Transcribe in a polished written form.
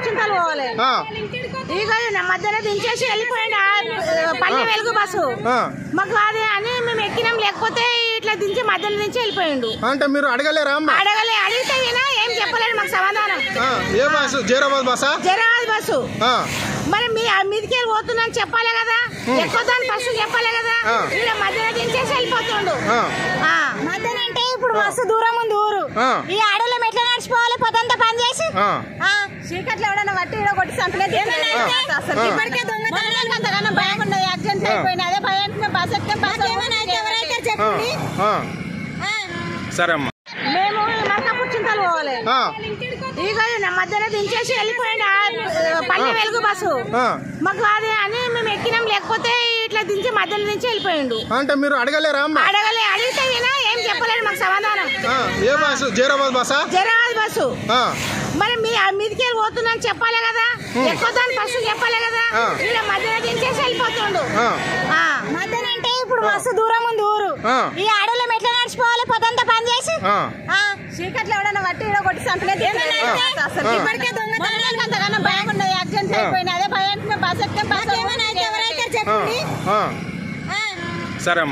పుచ్చింతలు పోవాలి ఇక మధ్యలో దించేసి వెళ్ళిపోయింది పల్లె వెలుగు బస్సు మాకు అదే అని మేము ఎక్కినాం లేకపోతే ఇట్లా దించి మధ్యలో దించి వెళ్ళిపోయిండు అంటే మీరు అడగలేరా అడిగితే వినా ఏం చెప్పలేదు మాకు సమాధానం ఏ బస్సు జైరాబాద్ బస్సు మరి మీదికి పోతుందని చెప్పాలి కదా ఎక్కువదాన్ని ఫస్ట్ చెప్పాలి కదా ఇలా మధ్యలో దించేసి వెళ్ళిపోతుండు మధ్యలో అంటే ఇప్పుడు మస్తు దూరం ఉంది ఊరు ఈ ఆడలో ఎట్లా నడిచిపోవాలి పొద్దంతా పని చేసి చీకట్లో ఎవడన్నా వట్టి కొట్టి సంపలేదు ఇప్పటికే దొంగతనాలకు అంతకన్నా భయం ఉన్నది యాక్సిడెంట్ అయిపోయినా అదే భయానికి బస్ ఎక్కితే ఎవరైతే చెప్పండి సరే అమ్మా మేము పుచ్చింతలు పోవాలి ఇక మధ్యలో దించేసి వెళ్ళిపోయింది పల్లె వెలుగు బస్సు మాకు అదే అని మేము ఎక్కినాం లేకపోతే ఇట్లా దించి మధ్యలో దించి వెళ్ళిపోయిండు అంటే మీరు అడగలేరా అడిగితే వినా ఏం చెప్పలేదు మాకు సమాధానం ఏ బస్సు జైరాబాద్ బస్సు మరి మీదికి పోతుందని చెప్పాలి కదా ఎక్కువదాన్ని ఫస్ట్ చెప్పాలి కదా ఇలా మధ్యలో దించేసి వెళ్ళిపోతుండు మధ్యలో అంటే ఇప్పుడు మస్తు దూరం ఉంది ఊరు ఈ ఆడలో ఎట్లా నడిచిపోవాలి పొద్దంతా పని చేసి చీకట్లో ఎవడన్నా వట్టి కొట్టి సంపలేదు ఇప్పటికే దొంగతనాలకు అంతకన్నా భయం ఉన్నది యాక్సిడెంట్ అయిపోయినా అదే భయానికి బస్ ఎక్కితే ఎవరైతే చెప్పండి సరే అమ్మా